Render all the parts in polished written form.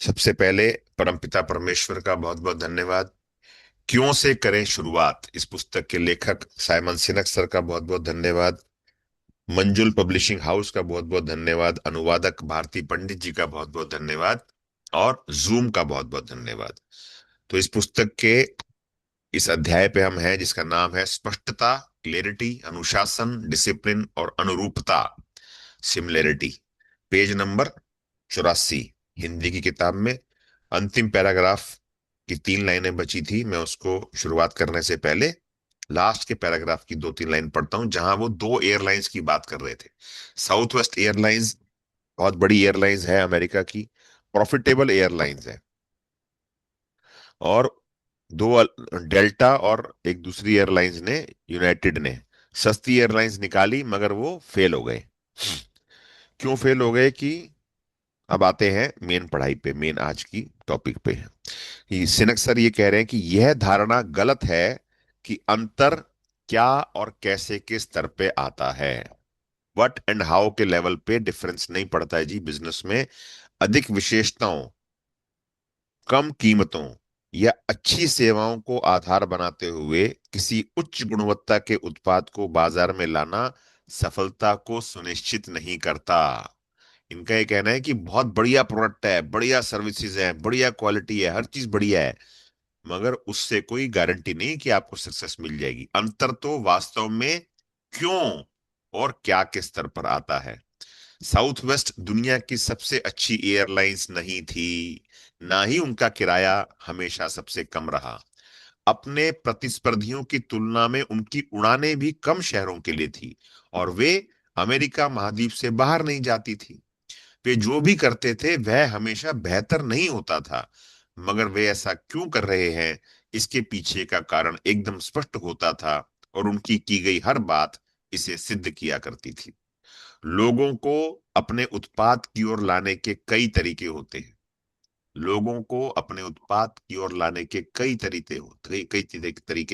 सबसे पहले परमपिता परमेश्वर का बहुत बहुत धन्यवाद। क्यों से करें शुरुआत, इस पुस्तक के लेखक साइमन सिनक सर का बहुत बहुत धन्यवाद। मंजुल पब्लिशिंग हाउस का बहुत बहुत धन्यवाद। अनुवादक भारती पंडित जी का बहुत बहुत धन्यवाद। और जूम का बहुत बहुत धन्यवाद। तो इस पुस्तक के इस अध्याय पे हम हैं जिसका नाम है स्पष्टता, क्लेरिटी, अनुशासन, डिसिप्लिन और अनुरूपता, सिमिलरिटी। पेज नंबर 84, हिंदी की किताब में। अंतिम पैराग्राफ की 3 लाइनें बची थी, मैं उसको शुरुआत करने से पहले लास्ट के पैराग्राफ की 2-3 लाइन पढ़ता हूं, जहां वो दो एयरलाइंस की बात कर रहे थे। साउथ वेस्ट एयरलाइंस बहुत बड़ी एयरलाइंस है, अमेरिका की प्रॉफिटेबल एयरलाइंस है। और डेल्टा और एक दूसरी एयरलाइंस ने, यूनाइटेड ने, सस्ती एयरलाइंस निकाली मगर वो फेल हो गए। क्यों फेल हो गए कि अब आते हैं मेन पढ़ाई पे, मेन आज की टॉपिक पे। सिनक सर ये कह रहे हैं कि यह धारणा गलत है कि अंतर क्या और कैसे के स्तर पे आता है। व्हाट एंड हाउ के लेवल पे डिफरेंस नहीं पड़ता है जी बिजनेस में। अधिक विशेषताओं, कम कीमतों या अच्छी सेवाओं को आधार बनाते हुए किसी उच्च गुणवत्ता के उत्पाद को बाजार में लाना सफलता को सुनिश्चित नहीं करता। इनका ये कहना है कि बहुत बढ़िया प्रोडक्ट है, बढ़िया सर्विसेज है, बढ़िया क्वालिटी है, हर चीज बढ़िया है, मगर उससे कोई गारंटी नहीं कि आपको सक्सेस मिल जाएगी। अंतर तो वास्तव में क्यों और क्या के स्तर पर आता है। साउथ वेस्ट दुनिया की सबसे अच्छी एयरलाइंस नहीं थी, ना ही उनका किराया हमेशा सबसे कम रहा। अपने प्रतिस्पर्धियों की तुलना में उनकी उड़ानें भी कम शहरों के लिए थी, और वे अमेरिका महाद्वीप से बाहर नहीं जाती थी। वे जो भी करते थे वह हमेशा बेहतर नहीं होता था, मगर वे ऐसा क्यों कर रहे हैं, इसके पीछे का कारण एकदम स्पष्ट होता था, और उनकी की गई हर बात इसे सिद्ध किया करती थी। लोगों को अपने उत्पाद की ओर लाने के कई तरीके होते हैं। लोगों को अपने उत्पाद की ओर लाने के कई तरीके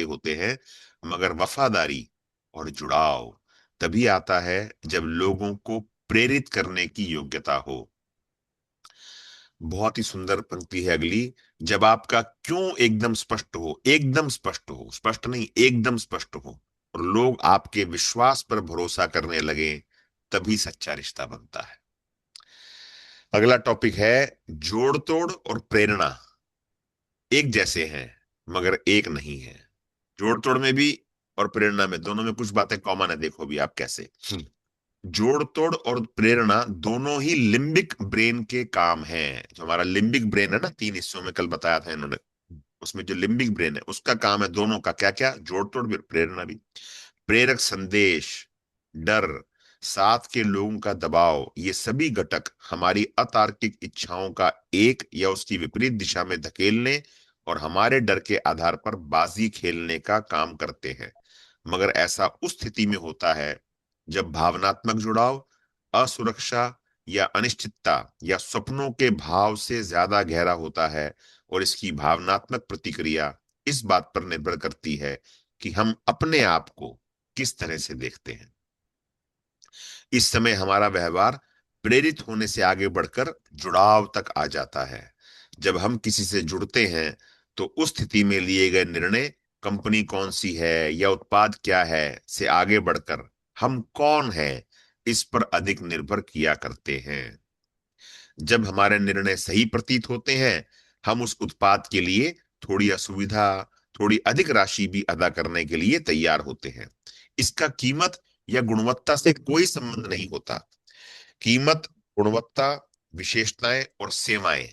होते हैं, मगर वफादारी और जुड़ाव तभी आता है जब लोगों को प्रेरित करने की योग्यता हो। बहुत ही सुंदर पंक्ति है अगली। जब आपका क्यों एकदम स्पष्ट हो, एकदम स्पष्ट हो, स्पष्ट नहीं, एकदम स्पष्ट हो, और लोग आपके विश्वास पर भरोसा करने लगे, तभी सच्चा रिश्ता बनता है। अगला टॉपिक है जोड़ तोड़ और प्रेरणा एक जैसे हैं मगर एक नहीं है। जोड़ तोड़ में भी और प्रेरणा में, दोनों में कुछ बातें कॉमन है, देखो भी आप कैसे। जोड़ तोड़ और प्रेरणा दोनों ही लिम्बिक ब्रेन के काम हैं। जो हमारा लिम्बिक ब्रेन है ना, 3 हिस्सों में कल बताया था इन्होंने, उसमें जो लिम्बिक ब्रेन है उसका काम है दोनों का। क्या क्या? जोड़ तोड़ भी, प्रेरणा भी। प्रेरक संदेश, डर, साथ के लोगों का दबाव, ये सभी घटक हमारी अतार्किक इच्छाओं का एक या उसकी विपरीत दिशा में धकेलने और हमारे डर के आधार पर बाजी खेलने का काम करते हैं। मगर ऐसा उस स्थिति में होता है जब भावनात्मक जुड़ाव, असुरक्षा या अनिश्चितता या सपनों के भाव से ज्यादा गहरा होता है, और इसकी भावनात्मक प्रतिक्रिया इस बात पर निर्भर करती है कि हम अपने आप को किस तरह से देखते हैं। इस समय हमारा व्यवहार प्रेरित होने से आगे बढ़कर जुड़ाव तक आ जाता है। जब हम किसी से जुड़ते हैं तो उस स्थिति में लिए गए निर्णय, कंपनी कौन सी है या उत्पाद क्या है, से आगे बढ़कर हम कौन हैं, इस पर अधिक निर्भर किया करते हैं। जब हमारे निर्णय सही प्रतीत होते हैं, हम उस उत्पाद के लिए थोड़ी असुविधा, थोड़ी अधिक राशि भी अदा करने के लिए तैयार होते हैं। इसका कीमत या गुणवत्ता से कोई संबंध नहीं होता। कीमत, गुणवत्ता, विशेषताएं और सेवाएं,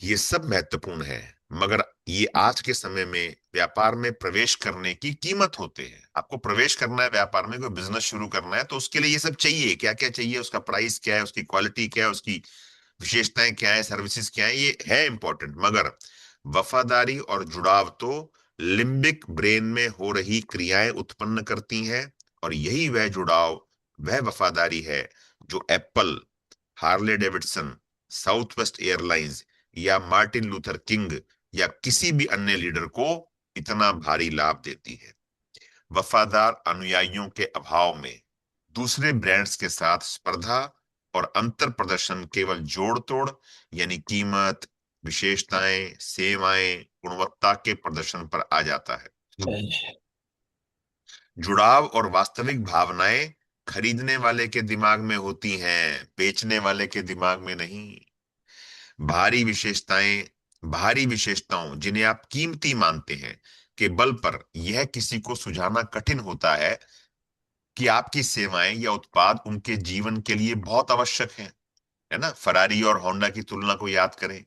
ये सब महत्वपूर्ण है, मगर ये आज के समय में व्यापार में प्रवेश करने की कीमत होते हैं। आपको प्रवेश करना है व्यापार में, कोई बिजनेस शुरू करना है, तो उसके लिए ये सब चाहिए। क्या क्या चाहिए? उसका प्राइस क्या है, उसकी क्वालिटी क्या है, उसकी विशेषताएं क्या है, सर्विसेज क्या है, ये है इंपॉर्टेंट। मगर वफादारी और जुड़ाव तो लिम्बिक ब्रेन में हो रही क्रियाएं उत्पन्न करती हैं, और यही वह जुड़ाव, वह वफादारी है जो Apple, Harley Davidson, south west airlines या मार्टिन लूथर किंग या किसी भी अन्य लीडर को इतना भारी लाभ देती है। वफादार अनुयायियों के अभाव में दूसरे ब्रांड्स के साथ स्पर्धा और अंतर प्रदर्शन केवल जोड़ तोड़ यानी कीमत, विशेषताएं, सेवाएं, गुणवत्ता के प्रदर्शन पर आ जाता है। जुड़ाव और वास्तविक भावनाएं खरीदने वाले के दिमाग में होती हैं, बेचने वाले के दिमाग में नहीं। भारी विशेषताएं, भारी विशेषताओं जिन्हें आप कीमती मानते हैं के बल पर यह किसी को सुझाना कठिन होता है कि आपकी सेवाएं या उत्पाद उनके जीवन के लिए बहुत आवश्यक है ना। फरारी और होंडा की तुलना को याद करें।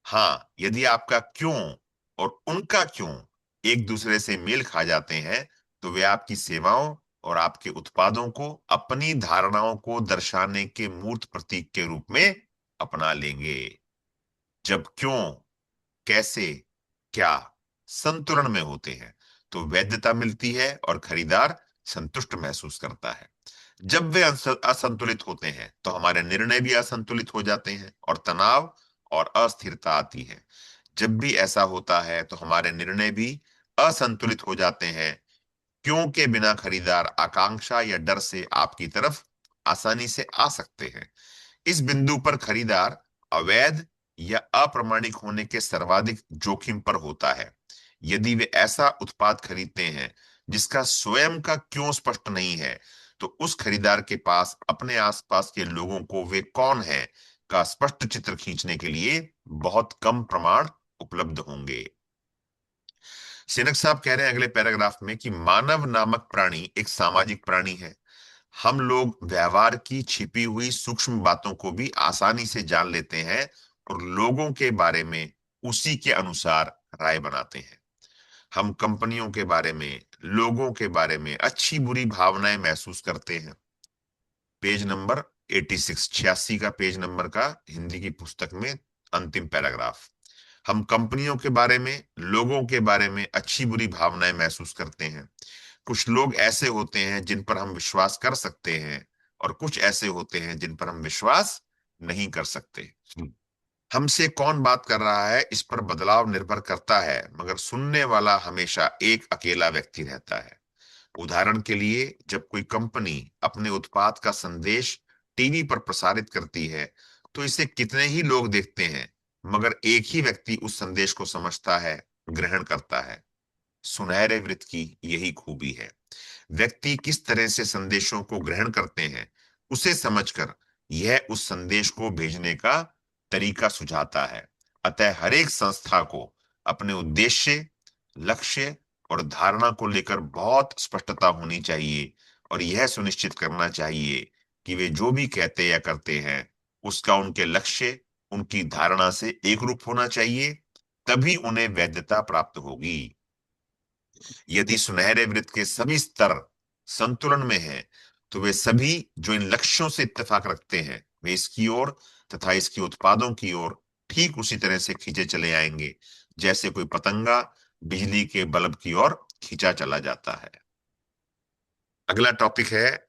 हाँ, यदि आपका क्यों और उनका क्यों एक दूसरे से मेल खा जाते हैं, तो वे आपकी सेवाओं और आपके उत्पादों को अपनी धारणाओं को दर्शाने के मूर्त प्रतीक के रूप में अपना लेंगे। जब क्यों, कैसे, क्या संतुलन में होते हैं, तो वैधता मिलती है और खरीदार संतुष्ट महसूस करता है। जब वे असंतुलित होते हैं, तो हमारे निर्णय भी असंतुलित हो जाते हैं और तनाव और अस्थिरता आती है। जब भी ऐसा होता है, तो हमारे निर्णय भी असंतुलित हो जाते हैं, क्योंकि बिना खरीदार आकांक्षा या डर से आपकी तरफ आसानी से आ सकते हैं। इस बिंदु पर खरीदार अवैध या अप्रामाणिक होने के सर्वाधिक जोखिम पर होता है। यदि वे ऐसा उत्पाद खरीदते हैं जिसका स्वयं का क्यों स्पष्ट नहीं है, तो उस खरीदार के पास अपने आसपास के लोगों को वे कौन है का स्पष्ट चित्र खींचने के लिए बहुत कम प्रमाण उपलब्ध होंगे। सिनक साहब कह रहे हैं अगले पैराग्राफ में कि मानव नामक प्राणी एक सामाजिक प्राणी है। हम लोग व्यवहार की छिपी हुई सूक्ष्म बातों को भी आसानी से जान लेते हैं और लोगों के बारे में उसी के अनुसार राय बनाते हैं। हम कंपनियों के बारे में, लोगों के बारे में अच्छी बुरी भावनाएं महसूस करते हैं। पेज नंबर 86, 86 का पेज नंबर का हिंदी की पुस्तक में अंतिम पैराग्राफ। हम कंपनियों के बारे में, लोगों के बारे में अच्छी बुरी भावनाएं महसूस करते हैं। कुछ लोग ऐसे होते हैं जिन पर हम विश्वास कर सकते हैं और कुछ ऐसे होते हैं जिन पर हम विश्वास नहीं कर सकते। हमसे कौन बात कर रहा है इस पर बदलाव निर्भर करता है, मगर सुनने वाला हमेशा एक अकेला व्यक्ति रहता है। उदाहरण के लिए, जब कोई कंपनी अपने उत्पाद का संदेश टीवी पर प्रसारित करती है, तो इसे कितने ही लोग देखते हैं, मगर एक ही व्यक्ति उस संदेश को समझता है, ग्रहण करता है। सुनहरे वृत्त की यही खूबी है। व्यक्ति किस तरह से संदेशों को ग्रहण करते हैं, उसे समझकर यह उस संदेश को भेजने का तरीका सुझाता है। अतः हर एक संस्था को अपने उद्देश्य, लक्ष्य और धारणा को लेकर बहुत स्पष्टता होनी चाहिए और यह सुनिश्चित करना चाहिए कि वे जो भी कहते या करते हैं, उसका उनके लक्ष्य, उनकी धारणा से एकरूप होना चाहिए। तभी उन्हें वैधता प्राप्त होगी। यदि सुनहरे वृत्त के सभी स्तर संतुलन में हैं, तो वे सभी जो इन लक्ष्यों से इत्तेफाक रखते हैं, वे इसकी ओर तथा इसके उत्पादों की ओर ठीक उसी तरह से खींचे चले आएंगे जैसे कोई पतंगा बिजली के बल्ब की ओर खींचा चला जाता है। अगला टॉपिक है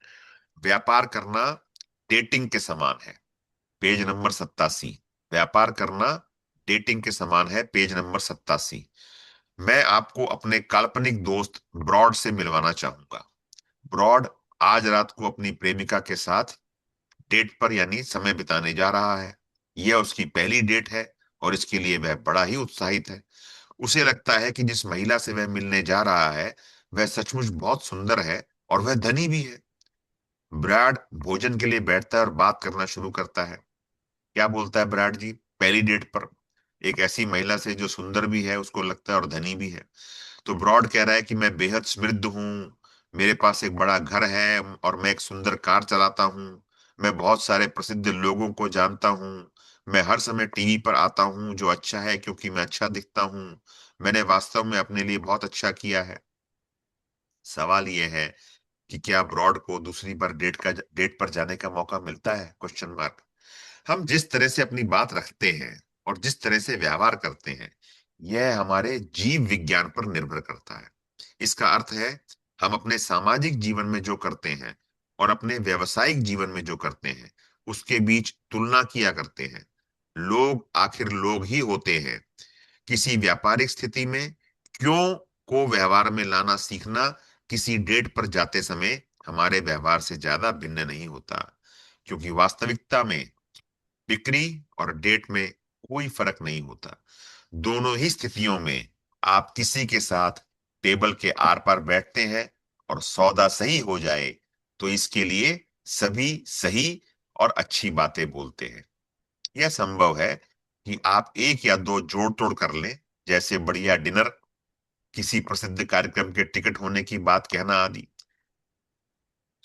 व्यापार करना डेटिंग के समान है। Page number 87। व्यापार करना डेटिंग के समान है, पेज नंबर 87। मैं आपको अपने काल्पनिक दोस्त ब्रॉड से मिलवाना चाहूंगा। ब्रॉड आज रात को अपनी प्रेमिका के साथ डेट पर यानी समय बिताने जा रहा है। यह उसकी पहली डेट है और इसके लिए वह बड़ा ही उत्साहित है। उसे लगता है कि जिस महिला से वह मिलने जा रहा है, वह सचमुच बहुत सुंदर है और वह धनी भी है। ब्रैड भोजन के लिए बैठता है और बात करना शुरू करता है। क्या बोलता है ब्रैड जी पहली डेट पर एक ऐसी महिला से जो सुंदर भी है, उसको लगता है, और धनी भी है? तो ब्रॉड कह रहा है कि मैं बेहद समृद्ध हूँ, मेरे पास एक बड़ा घर है और मैं एक सुंदर कार चलाता हूँ। मैं बहुत सारे प्रसिद्ध लोगों को जानता हूँ। मैं हर समय टीवी पर आता हूँ, जो अच्छा है क्योंकि मैं अच्छा दिखता हूँ। मैंने वास्तव में अपने लिए बहुत अच्छा किया है। सवाल यह है कि क्या ब्रॉड को दूसरी बार डेट पर जाने का मौका मिलता है? Question mark. हम जिस तरह से अपनी बात रखते हैं और जिस तरह से व्यवहार करते हैं, यह हमारे जीव विज्ञान पर निर्भर करता है। इसका अर्थ है, हम अपने सामाजिक जीवन में जो करते हैं और अपने व्यावसायिक जीवन में जो करते हैं, उसके बीच तुलना किया करते हैं। लोग आखिर लोग ही होते हैं। किसी व्यापारिक स्थिति में क्यों को व्यवहार में लाना सीखना किसी डेट पर जाते समय हमारे व्यवहार से ज्यादा भिन्न नहीं होता। क्योंकि वास्तविकता में बिक्री और डेट में कोई फर्क नहीं होता। दोनों ही स्थितियों में आप किसी के साथ टेबल के आर पार बैठते हैं और सौदा सही हो जाए तो इसके लिए सभी सही और अच्छी बातें बोलते हैं। यह संभव है कि आप एक या दो जोड़ तोड़ कर लें, जैसे बढ़िया डिनर, किसी प्रसिद्ध कार्यक्रम के टिकट होने की बात कहना आदि।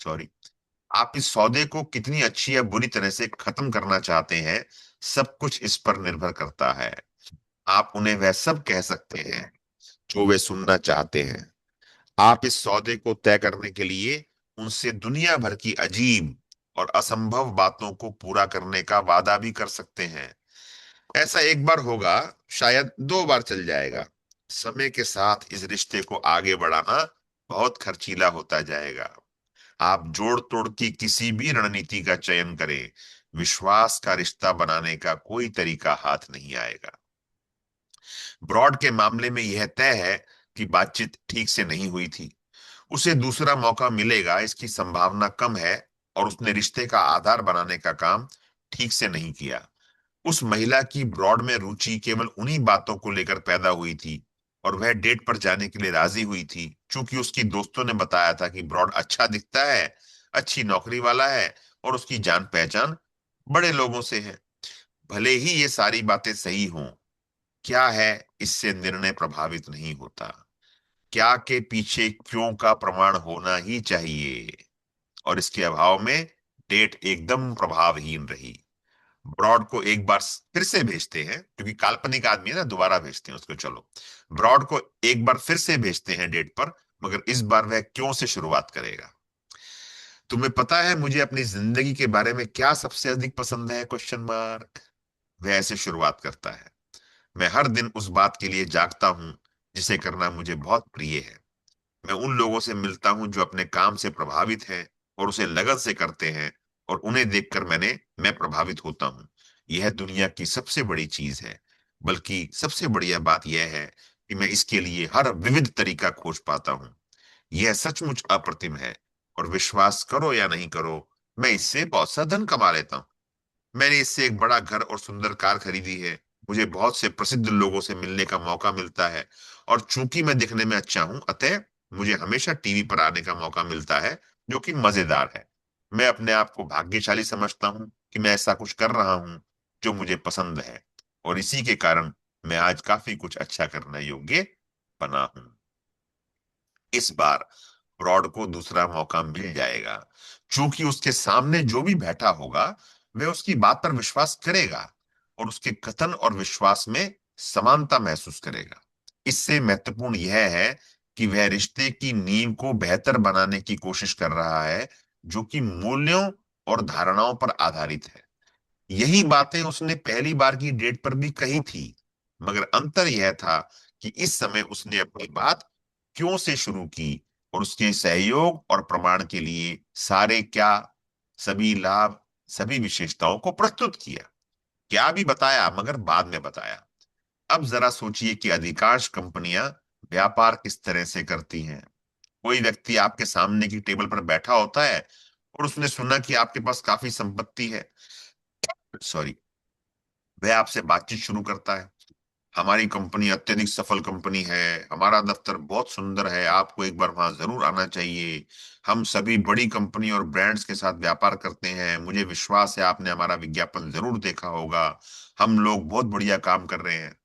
सॉरी। आप इस सौदे को कितनी अच्छी या बुरी तरह से खत्म करना चाहते हैं, सब कुछ इस पर निर्भर करता है। आप उन्हें वह सब कह सकते हैं जो वे सुनना चाहते हैं। आप इस सौदे को तय करने के लिए उनसे दुनिया भर की अजीब और असंभव बातों को पूरा करने का वादा भी कर सकते हैं। ऐसा एक बार होगा, शायद दो बार चल जाएगा। समय के साथ इस रिश्ते को आगे बढ़ाना बहुत खर्चीला होता जाएगा। आप जोड़ तोड़ की किसी भी रणनीति का चयन करें, विश्वास का रिश्ता बनाने का कोई तरीका हाथ नहीं आएगा। ब्रॉड के मामले में यह तय है कि बातचीत ठीक से नहीं हुई थी। उसे दूसरा मौका मिलेगा इसकी संभावना कम है, और उसने रिश्ते का आधार बनाने का काम ठीक से नहीं किया। उस महिला की ब्रॉड में रुचि केवल उन्हीं बातों को लेकर पैदा हुई थी, और वह डेट पर जाने के लिए राजी हुई थी क्योंकि उसकी दोस्तों ने बताया था कि ब्रॉड अच्छा दिखता है, अच्छी नौकरी वाला है, और उसकी जान पहचान बड़े लोगों से है। भले ही ये सारी बातें सही हों, क्या है इससे निर्णय प्रभावित नहीं होता। क्या के पीछे क्यों का प्रमाण होना ही चाहिए, और इसके अभाव में डेट एकदम प्रभावहीन रही। ब्रॉड को एक बार फिर से भेजते हैं, क्योंकि काल्पनिक आदमी है ना, दोबारा भेजते हैं उसको। चलो, ब्रॉड को एक बार फिर से भेजते हैं डेट पर, मगर इस बार वह क्यों से शुरुआत करेगा। तुम्हें पता है मुझे अपनी जिंदगी के बारे में क्या सबसे अधिक पसंद है, क्वेश्चन मार्क। वह ऐसे शुरुआत करता है, मैं हर दिन उस बात के लिए जागता हूं जिसे करना मुझे बहुत प्रिय है। मैं उन लोगों से मिलता हूं जो अपने काम से प्रभावित हैं और उसे लगन से करते हैं, और उन्हें देखकर मैं प्रभावित होता हूं। यह दुनिया की सबसे बड़ी चीज है। बल्कि सबसे बढ़िया बात यह है कि मैं इसके लिए हर विविध तरीका खोज पाता हूं। यह सचमुच अप्रतिम है, और विश्वास करो या नहीं करो, मैं इससे बहुत सा धन कमा लेता हूं। मैंने इससे एक बड़ा घर और सुंदर कार खरीदी है। मुझे बहुत से प्रसिद्ध लोगों से मिलने का मौका मिलता है, और चूंकि मैं दिखने में अच्छा हूं, अतः मुझे हमेशा टीवी पर आने का मौका मिलता है, जो कि मजेदार है। मैं अपने आप को भाग्यशाली समझता हूं कि मैं ऐसा कुछ कर रहा हूं जो मुझे पसंद है, और इसी के कारण मैं आज काफी कुछ अच्छा करने योग्य बना हूं। इस बार ब्रॉड को दूसरा मौका मिल जाएगा। चूंकि उसके सामने जो भी बैठा होगा, वह उसकी बात पर विश्वास करेगा, और उसके कथन और विश्वास में समानता महसूस करेगा। इससे महत्वपूर्ण यह है कि वह रिश्ते की नींव को बेहतर बनाने की कोशिश कर रहा है, जो कि मूल्यों और धारणाओं पर आधारित है। यही बातें उसने पहली बार की डेट पर भी कही थी, मगर अंतर यह था कि इस समय उसने अपनी बात क्यों से शुरू की, और उसके सहयोग और प्रमाण के लिए सारे क्या, सभी लाभ, सभी विशेषताओं को प्रस्तुत किया। क्या भी बताया, मगर बाद में बताया। अब जरा सोचिए कि अधिकांश कंपनियां व्यापार किस तरह से करती हैं। कोई व्यक्ति आपके सामने की टेबल पर बैठा होता है, और उसने सुना कि आपके पास काफी संपत्ति है। सॉरी। वह आपसे बातचीत शुरू करता है, हमारी कंपनी अत्यधिक सफल कंपनी है, हमारा दफ्तर बहुत सुंदर है, आपको एक बार वहां जरूर आना चाहिए। हम सभी बड़ी कंपनी और ब्रांड्स के साथ व्यापार करते हैं, मुझे विश्वास है आपने हमारा विज्ञापन जरूर देखा होगा। हम लोग बहुत बढ़िया काम कर रहे हैं।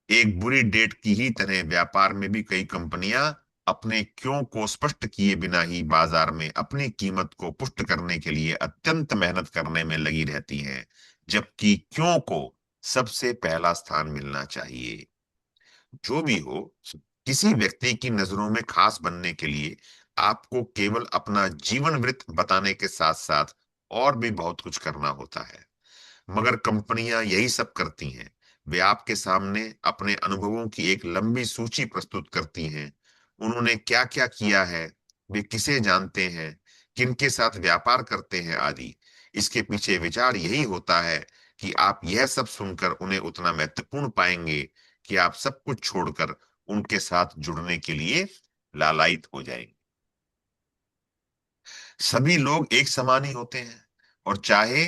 एक बुरी डेट की ही तरह व्यापार में भी कई कंपनियां अपने क्यों को स्पष्ट किए बिना ही बाजार में अपनी कीमत को पुष्ट करने के लिए अत्यंत मेहनत करने में लगी रहती हैं, जबकि क्यों को सबसे पहला स्थान मिलना चाहिए। जो भी हो, किसी व्यक्ति की नजरों में खास बनने के लिए आपको केवल अपना जीवन वृत्त बताने के साथ साथ और भी बहुत कुछ करना होता है। मगर कंपनियां यही सब करती हैं। वे आपके सामने अपने अनुभवों की एक लंबी सूची प्रस्तुत करती हैं। उन्होंने क्या क्या किया है, वे किसे जानते हैं, किनके साथ व्यापार करते हैं आदि। इसके पीछे विचार यही होता है कि आप यह सब सुनकर उन्हें उतना महत्वपूर्ण पाएंगे कि आप सब कुछ छोड़कर उनके साथ जुड़ने के लिए लालायित हो जाएंगे। सभी लोग एक समान ही होते हैं। और चाहे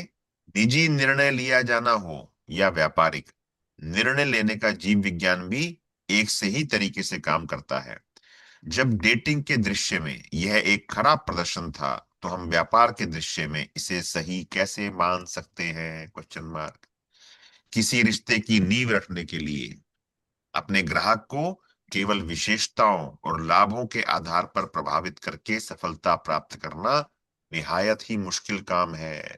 निजी निर्णय लिया जाना हो या व्यापारिक निर्णय लेने का जीव विज्ञान भी एक से ही तरीके से काम करता है। जब डेटिंग के दृश्य में यह एक खराब प्रदर्शन था, तो हम व्यापार के दृश्य में इसे सही कैसे मान सकते हैं? Question mark. किसी रिश्ते की नींव रखने के लिए अपने ग्राहक को केवल विशेषताओं और लाभों के आधार पर प्रभावित करके सफलता प्राप्त करना निहायत ही मुश्किल काम है।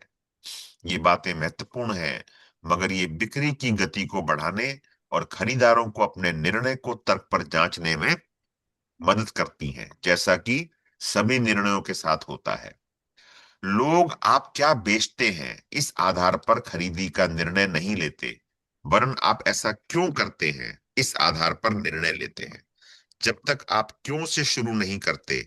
ये बातें महत्वपूर्ण हैं, मगर ये बिक्री की गति को बढ़ाने और खरीदारों को अपने निर्णय को तर्क पर जांचने में मदद करती हैं, जैसा कि सभी निर्णयों के साथ होता है। लोग आप क्या बेचते हैं इस आधार पर खरीदी का निर्णय नहीं लेते, वरन आप ऐसा क्यों करते हैं इस आधार पर निर्णय लेते हैं। जब तक आप क्यों से शुरू नहीं करते,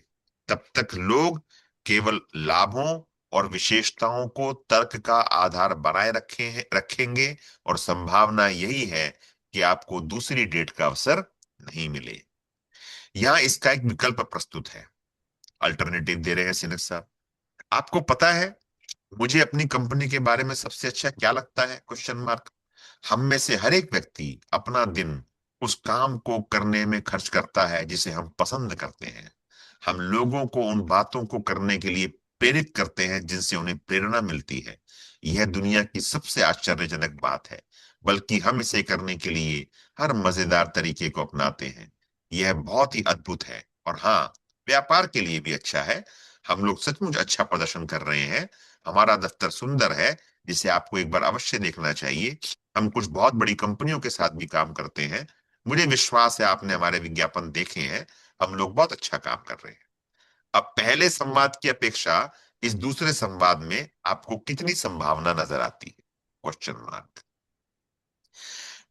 तब तक लोग केवल लाभों और विशेषताओं को तर्क का आधार बनाए रखेंगे, और संभावना यही है कि आपको दूसरी डेट का अवसर नहीं मिले। यहां इसका एक विकल्प प्रस्तुत है, अल्टरनेटिव दे रहे हैं सिनक साहब। आपको पता है मुझे अपनी कंपनी के बारे में सबसे अच्छा क्या लगता है? Question mark. हम में से हर एक व्यक्ति अपना दिन उस काम को करने में खर्च करता है जिसे हम पसंद करते हैं। हम लोगों को उन बातों को करने के लिए प्रेरित करते हैं जिनसे उन्हें प्रेरणा मिलती है। यह दुनिया की सबसे आश्चर्यजनक बात है, बल्कि हम इसे करने के लिए हर मजेदार तरीके को अपनाते हैं। यह बहुत ही अद्भुत है, और हाँ, व्यापार के लिए भी अच्छा है। हम लोग सचमुच अच्छा प्रदर्शन कर रहे हैं। हमारा दफ्तर सुंदर है, जिसे आपको एक बार अवश्य देखना चाहिए। हम कुछ बहुत बड़ी कंपनियों के साथ भी काम करते हैं। मुझे विश्वास है आपने हमारे विज्ञापन देखे हैं। हम लोग बहुत अच्छा काम कर रहे हैं। अब पहले संवाद की अपेक्षा इस दूसरे संवाद में आपको कितनी संभावना नजर आती है? Question mark.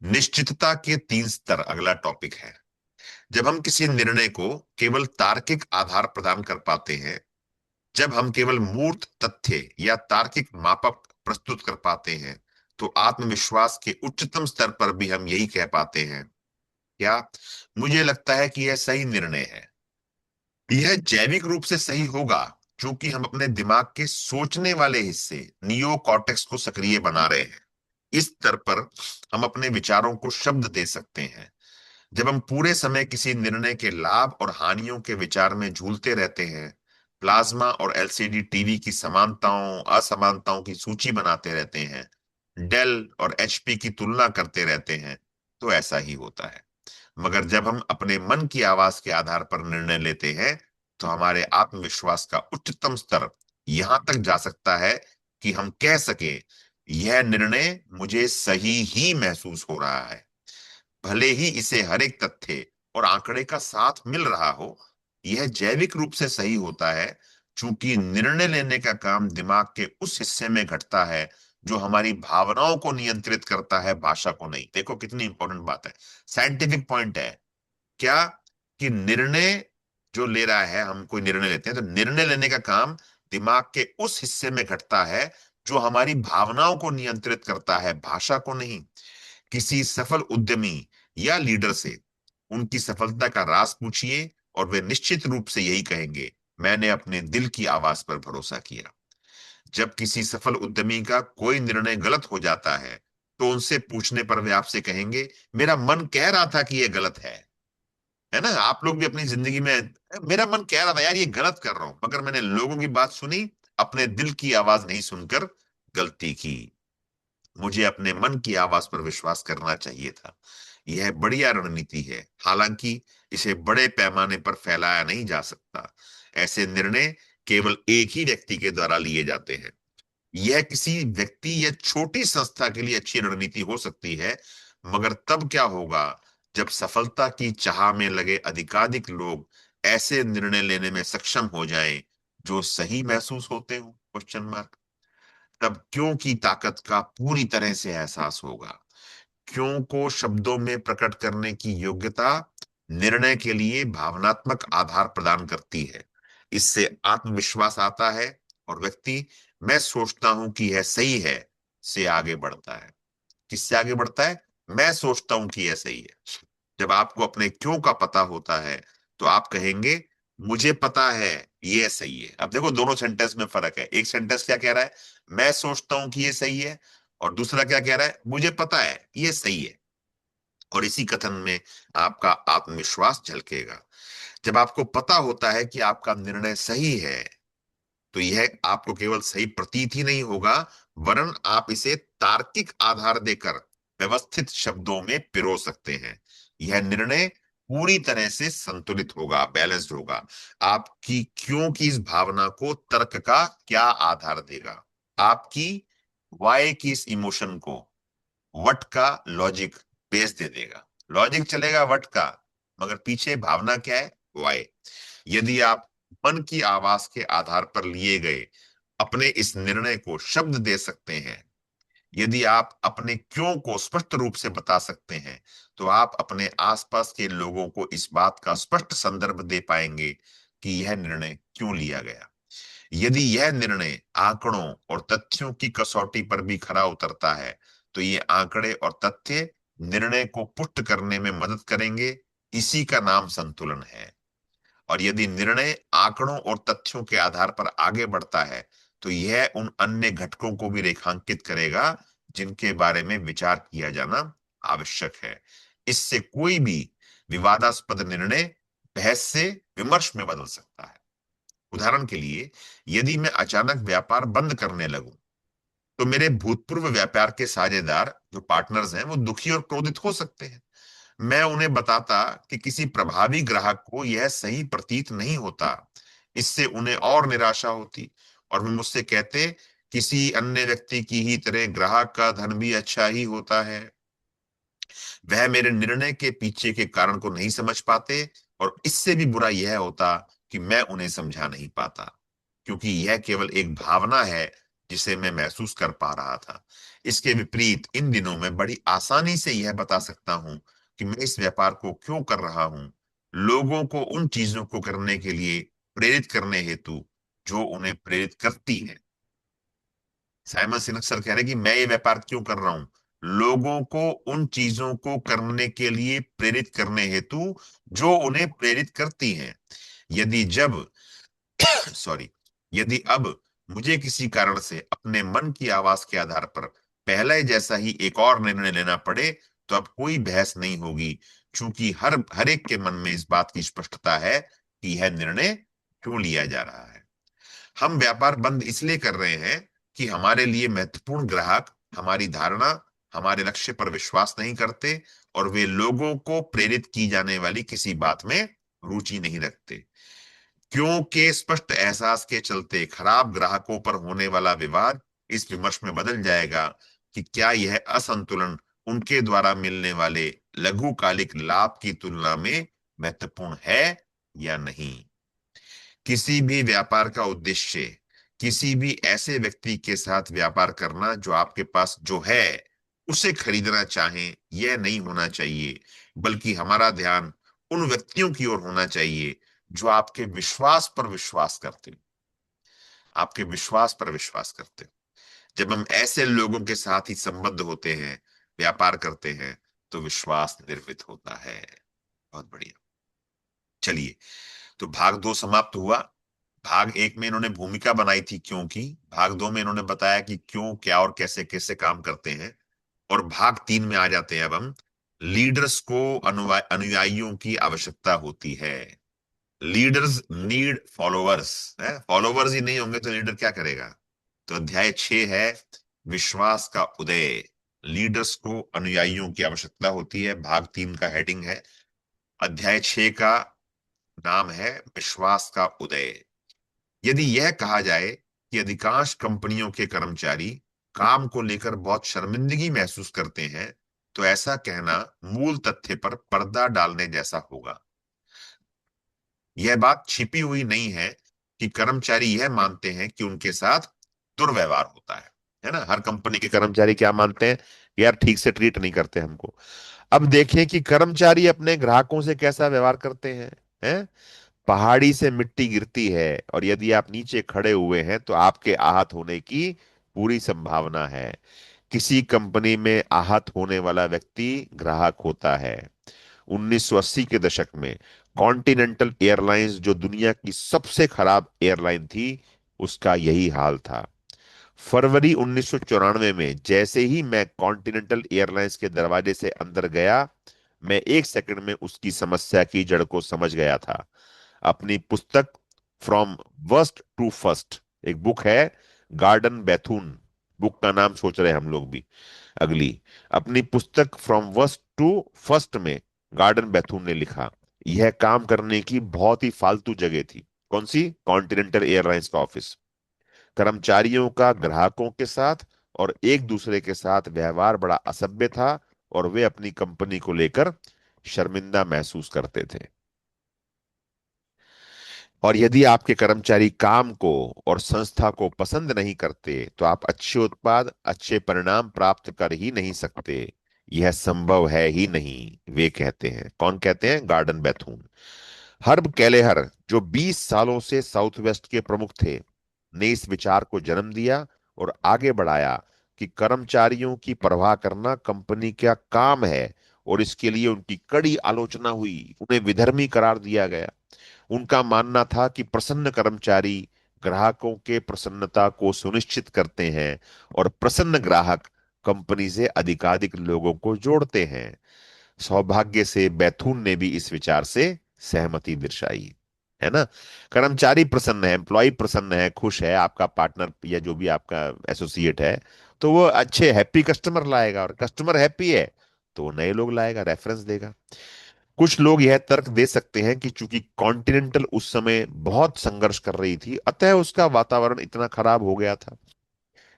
निश्चितता के 3 स्तर अगला टॉपिक है। जब हम किसी निर्णय को केवल तार्किक आधार प्रदान कर पाते हैं, जब हम केवल मूर्त तथ्य या तार्किक मापक प्रस्तुत कर पाते हैं, तो आत्मविश्वास के उच्चतम स्तर पर भी हम यही कह पाते हैं, क्या मुझे लगता है कि यह सही निर्णय है। यह जैविक रूप से सही होगा क्योंकि हम अपने दिमाग के सोचने वाले हिस्से नियो कॉर्टेक्स को सक्रिय बना रहे हैं। इस स्तर पर हम अपने विचारों को शब्द दे सकते हैं। जब हम पूरे समय किसी निर्णय के लाभ और हानियों के विचार में झूलते रहते हैं, प्लाज्मा और एलसीडी टीवी की समानताओं असमानताओं की सूची बनाते रहते हैं, डेल और एचपी की तुलना करते रहते हैं, तो ऐसा ही होता है। मगर जब हम अपने मन की आवाज के आधार पर निर्णय लेते हैं, तो हमारे आत्मविश्वास का उच्चतम स्तर यहां तक जा सकता है कि हम कह सके, यह निर्णय मुझे सही ही महसूस हो रहा है, भले ही इसे हर एक तथ्य और आंकड़े का साथ मिल रहा हो। यह जैविक रूप से सही होता है क्योंकि निर्णय लेने का काम दिमाग के उस हिस्से में घटता है जो हमारी भावनाओं को नियंत्रित करता है, भाषा को नहीं। देखो कितनी इंपॉर्टेंट बात है, साइंटिफिक पॉइंट है क्या, कि निर्णय जो ले रहा है, हम कोई निर्णय लेते हैं तो निर्णय लेने का काम दिमाग के उस हिस्से में घटता है जो हमारी भावनाओं को नियंत्रित करता है, भाषा को नहीं। किसी सफल उद्यमी या लीडर से उनकी सफलता का राज पूछिए और वे निश्चित रूप से यही कहेंगे, मैंने अपने दिल की आवाज पर भरोसा किया। जब किसी सफल उद्यमी का कोई निर्णय गलत हो जाता है, तो उनसे पूछने पर वे आपसे कहेंगे, मेरा मन कह रहा था कि यह गलत है ना? आप लोग भी अपनी जिंदगी में, मेरा मन कह रहा था यार ये गलत कर रहा हूं, मगर मैंने लोगों की बात सुनी, अपने दिल की आवाज नहीं सुनकर गलती की। मुझे अपने मन की आवाज पर विश्वास करना चाहिए था। यह बढ़िया रणनीति है, हालांकि इसे बड़े पैमाने पर फैलाया नहीं जा सकता। ऐसे निर्णय केवल एक ही व्यक्ति के द्वारा लिए जाते हैं। यह किसी व्यक्ति या छोटी संस्था के लिए अच्छी रणनीति हो सकती है, मगर तब क्या होगा जब सफलता की चाह में लगे अधिकाधिक लोग ऐसे निर्णय लेने में सक्षम हो जाएं जो सही महसूस होते हो? Question mark. तब क्यों की ताकत का पूरी तरह से एहसास होगा। क्यों को शब्दों में प्रकट करने की योग्यता निर्णय के लिए भावनात्मक आधार प्रदान करती है। इससे आत्मविश्वास आता है और व्यक्ति मैं सोचता हूं कि यह सही है से आगे बढ़ता है। किससे आगे बढ़ता है? मैं सोचता हूं कि यह सही है। जब आपको अपने क्यों का पता होता है, तो आप कहेंगे, मुझे पता है ये सही है। अब देखो दोनों सेंटेंस में फर्क है। एक सेंटेंस क्या कह रहा है, मैं सोचता हूं कि ये सही है, और दूसरा क्या कह रहा है, मुझे पता है ये सही है। और इसी कथन में आपका आत्मविश्वास झलकेगा। जब आपको पता होता है कि आपका निर्णय सही है, तो यह आपको केवल सही प्रतीत ही नहीं होगा, वरन आप इसे तार्किक आधार देकर व्यवस्थित शब्दों में पिरो सकते हैं। यह निर्णय पूरी तरह से संतुलित होगा, बैलेंस्ड होगा। आपकी क्यों की इस भावना को तर्क का क्या आधार देगा, आपकी वाई की इस इमोशन को वट का लॉजिक बेस दे देगा। लॉजिक चलेगा वट का, मगर पीछे भावना क्या है, वाई। यदि आप मन की आवाज के आधार पर लिए गए अपने इस निर्णय को शब्द दे सकते हैं, यदि आप अपने क्यों को स्पष्ट रूप से बता सकते हैं, तो आप अपने आसपास के लोगों को इस बात का स्पष्ट संदर्भ दे पाएंगे कि यह निर्णय क्यों लिया गया। यदि यह निर्णय आंकड़ों और तथ्यों की कसौटी पर भी खरा उतरता है, तो ये आंकड़े और तथ्य निर्णय को पुष्ट करने में मदद करेंगे। इसी का नाम संतुलन है। और यदि निर्णय आंकड़ों और तथ्यों के आधार पर आगे बढ़ता है, तो यह उन अन्य घटकों को भी रेखांकित करेगा जिनके बारे में विचार किया जाना आवश्यक है। इससे कोई भी विवादास्पद निर्णय बहस से विमर्श में बदल सकता है। उदाहरण के लिए, यदि मैं अचानक व्यापार बंद करने लगूं, तो मेरे भूतपूर्व व्यापार के साझेदार जो पार्टनर्स हैं वो दुखी और क्रोधित हो सकते हैं। मैं उन्हें बताता कि किसी प्रभावी ग्राहक को यह सही प्रतीत नहीं होता, इससे उन्हें और निराशा होती, और वे मुझसे कहते, किसी अन्य व्यक्ति की ही तरह ग्राहक का धन भी अच्छा ही होता है। वह मेरे निर्णय के पीछे के कारण को नहीं समझ पाते, और इससे भी बुरा यह होता कि मैं उन्हें समझा नहीं पाता, क्योंकि यह केवल एक भावना है जिसे मैं महसूस कर पा रहा था। इसके विपरीत इन दिनों मैं बड़ी आसानी से यह बता सकता हूं कि मैं इस व्यापार को क्यों कर रहा हूं, लोगों को उन चीजों को करने के लिए प्रेरित करने हेतु जो उन्हें प्रेरित करती है। साइमन सिनक सर कह रहे हैं कि मैं ये व्यापार क्यों कर रहा हूं, लोगों को उन चीजों को करने के लिए प्रेरित करने हेतु जो उन्हें प्रेरित करती हैं। यदि जब सॉरी यदि अब मुझे किसी कारण से अपने मन की आवाज के आधार पर पहले जैसा ही एक और निर्णय लेना पड़े, तो अब कोई बहस नहीं होगी, क्योंकि हर एक के मन में इस बात की स्पष्टता है कि यह निर्णय क्यों लिया जा रहा है। हम व्यापार बंद इसलिए कर रहे हैं कि हमारे लिए महत्वपूर्ण ग्राहक हमारी धारणा, हमारे लक्ष्य पर विश्वास नहीं करते, और वे लोगों को प्रेरित की जाने वाली किसी बात में रुचि नहीं रखते। क्योंकि स्पष्ट एहसास के चलते खराब ग्राहकों पर होने वाला विवाद इस विमर्श में बदल जाएगा कि क्या यह असंतुलन उनके द्वारा मिलने वाले लघुकालिक लाभ की तुलना में महत्वपूर्ण है या नहीं। किसी भी व्यापार का उद्देश्य किसी भी ऐसे व्यक्ति के साथ व्यापार करना जो आपके पास जो है उसे खरीदना चाहें, यह नहीं होना चाहिए, बल्कि हमारा ध्यान उन व्यक्तियों की ओर होना चाहिए जो आपके विश्वास पर विश्वास करते, आपके विश्वास पर विश्वास करते। जब हम ऐसे लोगों के साथ ही संबद्ध होते हैं, व्यापार करते हैं, तो विश्वास निर्मित होता है। बहुत बढ़िया। चलिए, तो भाग दो समाप्त हुआ। भाग एक में इन्होंने भूमिका बनाई थी क्यों की, भाग दो में इन्होंने बताया कि क्यों, क्या और कैसे कैसे काम करते हैं। और भाग तीन में आ जाते हैं अब हम, लीडर्स को अनुयायियों की आवश्यकता होती है। लीडर्स नीड फॉलोअर्स है, फॉलोअर्स ही नहीं होंगे तो लीडर क्या करेगा। तो अध्याय 6 है विश्वास का उदय। लीडर्स को अनुयायियों की आवश्यकता होती है, भाग 3 का हेडिंग है। अध्याय 6 का नाम है विश्वास का उदय। यदि यह कहा जाए कि अधिकांश कंपनियों के कर्मचारी काम को लेकर बहुत शर्मिंदगी महसूस करते हैं, तो ऐसा कहना मूल तथ्य पर पर्दा डालने जैसा होगा। यह बात छिपी हुई नहीं है कि कर्मचारी यह मानते हैं कि उनके साथ दुर्व्यवहार होता है ना। हर कंपनी के कर्मचारी क्या मानते हैं, यार ठीक से ट्रीट नहीं करते हमको। अब देखें कि कर्मचारी अपने ग्राहकों से कैसा व्यवहार करते हैं। पहाड़ी से मिट्टी गिरती है, और यदि आप नीचे खड़े हुए हैं तो आपके आहत होने की पूरी संभावना है। किसी कंपनी में आहत होने वाला व्यक्ति ग्राहक होता है। 1980 के दशक में कॉन्टिनेंटल एयरलाइंस, जो दुनिया की सबसे खराब एयरलाइन थी, उसका यही हाल था। फरवरी 1994 में जैसे ही मैं कॉन्टिनेंटल एयरलाइंस के दरवाजे से अंदर गया, मैं एक सेकंड में उसकी समस्या की जड़ को समझ गया था। अपनी पुस्तक फ्रॉम वर्स्ट टू फर्स्ट, एक बुक है, गार्डन बैथून, बुक का नाम सोच रहे हैं हम लोग भी अगली। अपनी पुस्तक फ्रॉम वर्स्ट टू फर्स्ट में गार्डन बैथून ने लिखा, यह काम करने की बहुत ही फालतू जगह थी। कौन सी? कॉन्टिनेंटल एयरलाइंस का ऑफिस। कर्मचारियों का ग्राहकों के साथ और एक दूसरे के साथ व्यवहार बड़ा असभ्य था, और वे अपनी कंपनी को लेकर शर्मिंदा महसूस करते थे। और यदि आपके कर्मचारी काम को और संस्था को पसंद नहीं करते, तो आप अच्छे उत्पाद, अच्छे परिणाम प्राप्त कर ही नहीं सकते। यह संभव है ही नहीं, वे कहते हैं। कौन कहते हैं? गार्डन बैथून। हर्ब कैलेहर, जो 20 सालों से साउथ वेस्ट के प्रमुख थे, ने इस विचार को जन्म दिया और आगे बढ़ाया कि कर्मचारियों की परवाह करना कंपनी का काम है, और इसके लिए उनकी कड़ी आलोचना हुई, उन्हें विधर्मी करार दिया गया। उनका मानना था कि प्रसन्न कर्मचारी ग्राहकों के प्रसन्नता को सुनिश्चित करते हैं, और प्रसन्न ग्राहक कंपनी से अधिकाधिक लोगों को जोड़ते हैं। सौभाग्य से बैथून ने भी इस विचार से सहमति दर्शाई, है ना। कर्मचारी प्रसन्न है, एम्प्लॉय प्रसन्न है, खुश है, आपका पार्टनर या जो भी आपका एसोसिएट है, तो वो अच्छे हैप्पी कस्टमर लाएगा, और कस्टमर हैप्पी है तो वो नए लोग लाएगा, रेफरेंस देगा। कुछ लोग यह तर्क दे सकते हैं कि चूंकि कॉन्टिनेंटल उस समय बहुत संघर्ष कर रही थी, अतः उसका वातावरण इतना खराब हो गया था।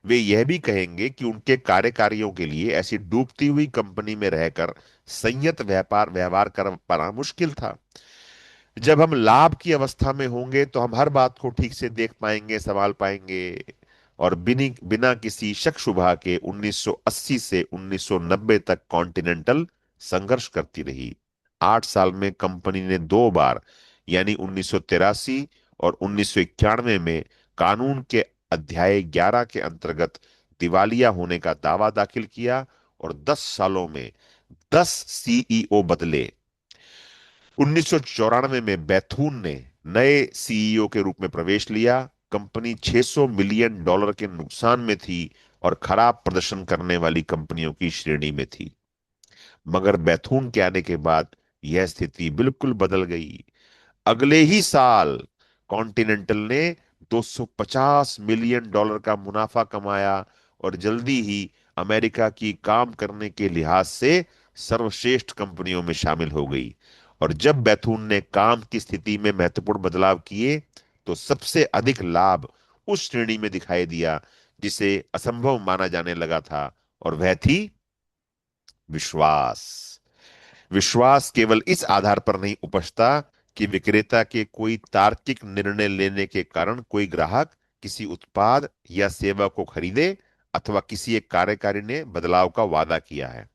वे यह भी कहेंगे कि उनके कार्यकारियों के लिए ऐसी डूबती हुई कंपनी में रहकर संयत व्यापार व्यवहार कर पाना मुश्किल था। जब हम लाभ की अवस्था में होंगे तो हम हर बात को ठीक से देख पाएंगे, संभाल पाएंगे। और बिना बिना किसी शक शुबा के 1980 से 1990 तक कॉन्टिनेंटल संघर्ष करती रही। 8 साल में कंपनी ने दो बार, यानी 1983 और 1991 में, कानून के अध्याय 11 के अंतर्गत दिवालिया होने का दावा दाखिल किया, और 10 सालों में 10 सीईओ बदले। 1994 में बैथून ने नए सीईओ के रूप में प्रवेश लिया। कंपनी $600 मिलियन के नुकसान में थी और खराब प्रदर्शन करने वाली कंपनियों की श्रेणी में थी। मगर बैथून के आने के बाद यह स्थिति बिल्कुल बदल गई। अगले ही साल कॉन्टिनेंटल ने $250 मिलियन का मुनाफा कमाया, और जल्दी ही अमेरिका की काम करने के लिहाज से सर्वश्रेष्ठ कंपनियों में शामिल हो गई। और जब बैथून ने काम की स्थिति में महत्वपूर्ण बदलाव किए, तो सबसे अधिक लाभ उस श्रेणी में दिखाई दिया जिसे असंभव माना जाने लगा था, और वह थी विश्वास। विश्वास केवल इस आधार पर नहीं उपजता कि विक्रेता के कोई तार्किक निर्णय लेने के कारण कोई ग्राहक किसी उत्पाद या सेवा को खरीदे, अथवा किसी एक कार्यकारी ने बदलाव का वादा किया है।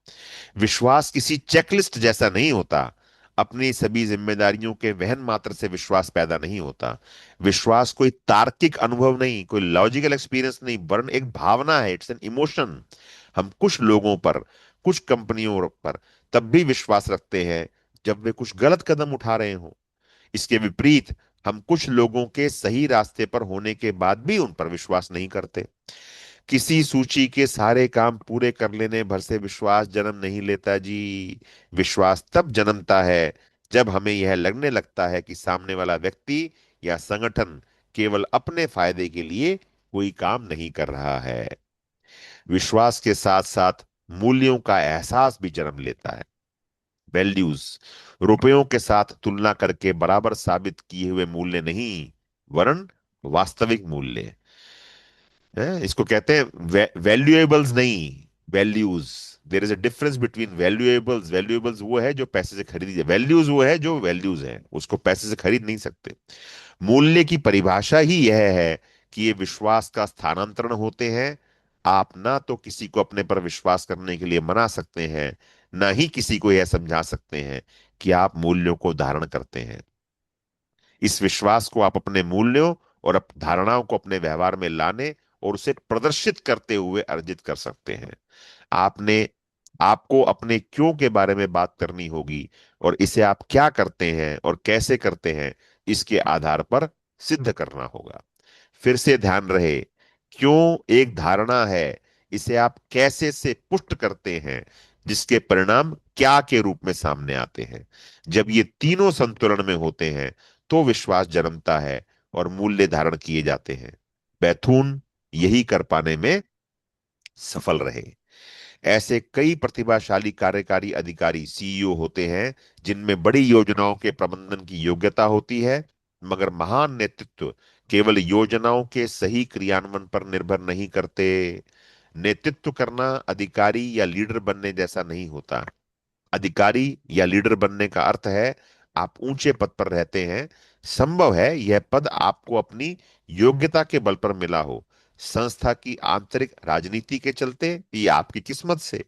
विश्वास किसी चेकलिस्ट जैसा नहीं होता। अपनी सभी जिम्मेदारियों के वहन मात्र से विश्वास पैदा नहीं होता। विश्वास कोई तार्किक अनुभव नहीं, कोई लॉजिकल एक्सपीरियंस नहीं, वरन एक भावना है, इट्स एन इमोशन। हम कुछ लोगों पर, कुछ कंपनियों पर तब भी विश्वास रखते हैं जब वे कुछ गलत कदम उठा रहे हों। इसके विपरीत, हम कुछ लोगों के सही रास्ते पर होने के बाद भी उन पर विश्वास नहीं करते। किसी सूची के सारे काम पूरे कर लेने भर से विश्वास जन्म नहीं लेता जी। विश्वास तब जन्मता है जब हमें यह लगने लगता है कि सामने वाला व्यक्ति या संगठन केवल अपने फायदे के लिए कोई काम नहीं कर रहा है। विश्वास के साथ साथ मूल्यों का एहसास भी जन्म लेता है। वैल्यूज, रुपयों के साथ तुलना करके बराबर साबित किए हुए मूल्य नहीं, वरन वास्तविक मूल्य है। इसको कहते हैं वैल्यूएबल्स, नहीं, values. There is a difference between valuables. Valuables वो है जो पैसे से खरीदी जाए, वैल्यूज वो है जो वैल्यूज है, उसको पैसे से खरीद नहीं सकते। मूल्य की परिभाषा ही यह है कि ये विश्वास का स्थानांतरण होते हैं। आप ना तो किसी को अपने पर विश्वास करने के लिए मना सकते हैं, ना ही किसी को यह समझा सकते हैं कि आप मूल्यों को धारण करते हैं। इस विश्वास को आप अपने मूल्यों और धारणाओं को अपने व्यवहार में लाने और उसे प्रदर्शित करते हुए अर्जित कर सकते हैं। आपने आपको अपने क्यों के बारे में बात करनी होगी, और इसे आप क्या करते हैं और कैसे करते हैं, इसके आधार पर सिद्ध करना होगा। फिर से ध्यान रहे, क्यों एक धारणा है, इसे आप कैसे से पुष्ट करते हैं, जिसके परिणाम क्या के रूप में सामने आते हैं। जब ये तीनों संतुलन में होते हैं तो विश्वास जन्मता है और मूल्य धारण किए जाते हैं। बैथून यही कर पाने में सफल रहे। ऐसे कई प्रतिभाशाली कार्यकारी अधिकारी, सीईओ होते हैं जिनमें बड़ी योजनाओं के प्रबंधन की योग्यता होती है, मगर महान नेतृत्व केवल योजनाओं के सही क्रियान्वयन पर निर्भर नहीं करते। नेतृत्व करना अधिकारी या लीडर बनने जैसा नहीं होता। अधिकारी या लीडर बनने का अर्थ है आप ऊंचे पद पर रहते हैं। संभव है यह पद आपको अपनी योग्यता के बल पर मिला हो, संस्था की आंतरिक राजनीति के चलते या आपकी किस्मत से।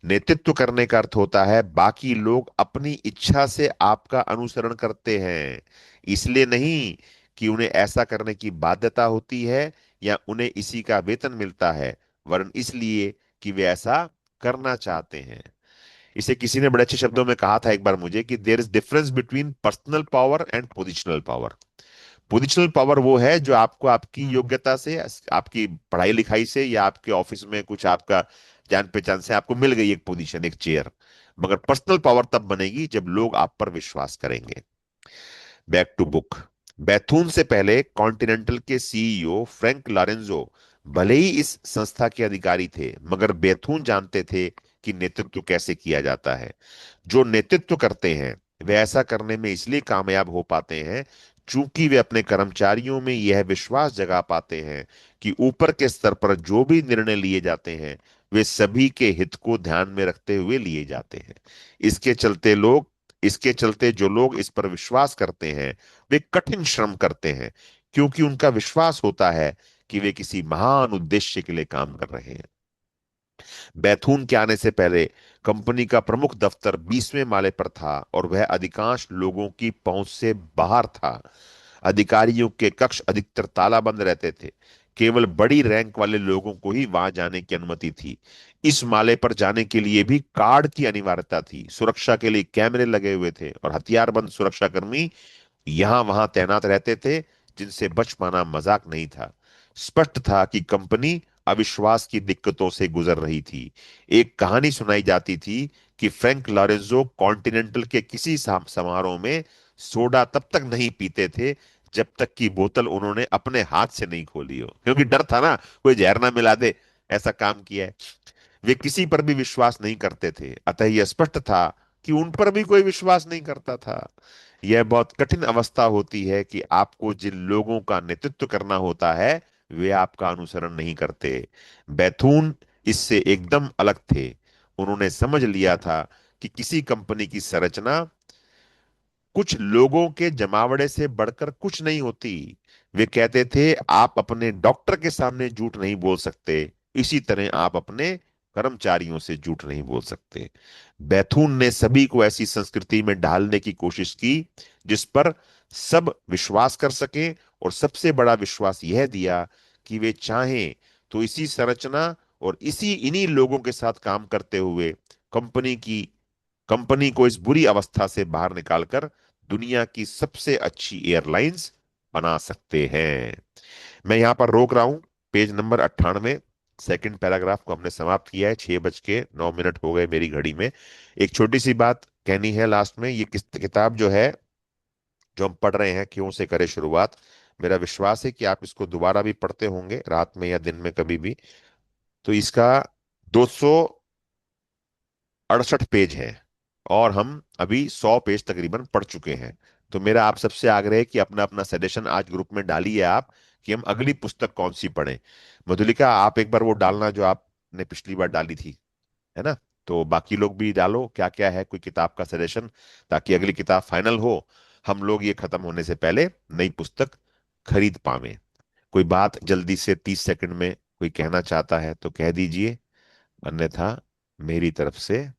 नेतृत्व करने का अर्थ होता है बाकी लोग अपनी इच्छा से आपका अनुसरण करते हैं, इसलिए नहीं कि उन्हें ऐसा करने की बाध्यता होती है या उन्हें इसी का वेतन मिलता है, वरन इसलिए कि वे ऐसा करना चाहते हैं। इसे किसी ने बड़े अच्छे शब्दों में कहा था एक बार मुझे कि there is difference between personal power and positional power. Positional power वो है जो आपको आपकी योग्यता से, आपकी पढ़ाई लिखाई से या आपके ऑफिस में कुछ आपका जान पहचान से आपको मिल गई एक पोजीशन, एक चेयर। मगर पर्सनल पावर तब बनेगी जब लोग आप पर विश्वास करेंगे। Back to book. बैथून से पहले कॉन्टिनेंटल के सीईओ फ्रैंक लॉरेंजो भले ही इस संस्था के अधिकारी थे, मगर बैथून जानते थे कि नेतृत्व कैसे किया जाता है। जो नेतृत्व करते हैं वे ऐसा करने में इसलिए कामयाब हो पाते हैं चूंकि वे अपने कर्मचारियों में यह विश्वास जगा पाते हैं कि ऊपर के स्तर पर जो भी निर्णय लिए जाते हैं वे सभी के हित को ध्यान में रखते हुए लिए जाते हैं। इसके चलते लोग इसके चलते जो लोग इस पर विश्वास करते हैं वे कठिन श्रम करते हैं, क्योंकि उनका विश्वास होता है कि वे किसी महान उद्देश्य के लिए काम कर रहे हैं। बैथून के आने से पहले कंपनी का प्रमुख दफ्तर 20वें माले पर था और वह अधिकांश लोगों की पहुंच से बाहर था। अधिकारियों के कक्ष अधिकतर ताला बंद रहते थे। केवल बड़ी रैंक वाले लोगों को ही वहां जाने की अनुमति थी। इस माले पर जाने के लिए भी कार्ड की अनिवार्यता थी। सुरक्षा के लिए कैमरे लगे हुए थे और हथियारबंद सुरक्षाकर्मी यहां वहां तैनात रहते थे, जिनसे बच पाना मजाक नहीं था। स्पष्ट था कि कंपनी अविश्वास की दिक्कतों से गुजर रही थी। एक कहानी सुनाई जाती थी कि फ्रैंक लॉरेंजो कॉन्टिनेंटल के किसी समारोह में सोडा तब तक नहीं पीते थे जब तक कि बोतल उन्होंने अपने हाथ से नहीं खोली हो, क्योंकि डर था ना कोई जहर ना मिला दे, ऐसा काम किया है। वे किसी पर भी विश्वास नहीं करते थे, अतः यह स्पष्ट था कि उन पर भी कोई विश्वास नहीं करता था। यह बहुत कठिन अवस्था होती है कि आपको जिन लोगों का नेतृत्व करना होता है वे आपका अनुसरण नहीं करते। बैथून इससे एकदम अलग थे। उन्होंने समझ लिया था कि किसी कंपनी की संरचना कुछ लोगों के जमावड़े से बढ़कर कुछ नहीं होती। वे कहते थे आप अपने डॉक्टर के सामने झूठ नहीं बोल सकते, इसी तरह आप अपने कर्मचारियों से झूठ नहीं बोल सकते। बैथून ने सभी को ऐसी संस्कृति में ढालने की कोशिश की जिस पर सब विश्वास कर सकें, और सबसे बड़ा विश्वास यह दिया कि वे चाहें तो इसी संरचना और इन्हीं लोगों के साथ काम करते हुए कंपनी की कंपनी को इस बुरी अवस्था से बाहर निकालकर दुनिया की सबसे अच्छी एयरलाइंस बना सकते हैं। मैं यहां पर रोक रहा हूं। पेज नंबर 98, सेकंड पैराग्राफ को हमने समाप्त किया है। 6:09 हो गए मेरी घड़ी में। एक छोटी सी बात कहनी है लास्ट में। ये किताब जो है, जो हम पढ़ रहे हैं, क्यों से करें शुरुआत, मेरा विश्वास है कि आप इसको दोबारा भी पढ़ते होंगे रात में या दिन में कभी भी। तो इसका 268 पेज है और हम अभी 100 पेज तकरीबन पढ़ चुके हैं। तो मेरा आप सबसे आग्रह है कि अपना अपना सजेशन आज ग्रुप में डालिए आप, कि हम अगली पुस्तक कौन सी पढ़ें। मधुलिका, आप एक बार वो डालना जो आपने पिछली बार डाली थी, है ना। तो बाकी लोग भी डालो क्या क्या है कोई किताब का सजेशन, ताकि अगली किताब फाइनल हो, हम लोग ये खत्म होने से पहले नई पुस्तक खरीद पावे। कोई बात जल्दी से 30 सेकंड में कोई कहना चाहता है तो कह दीजिए, अन्यथा मेरी तरफ से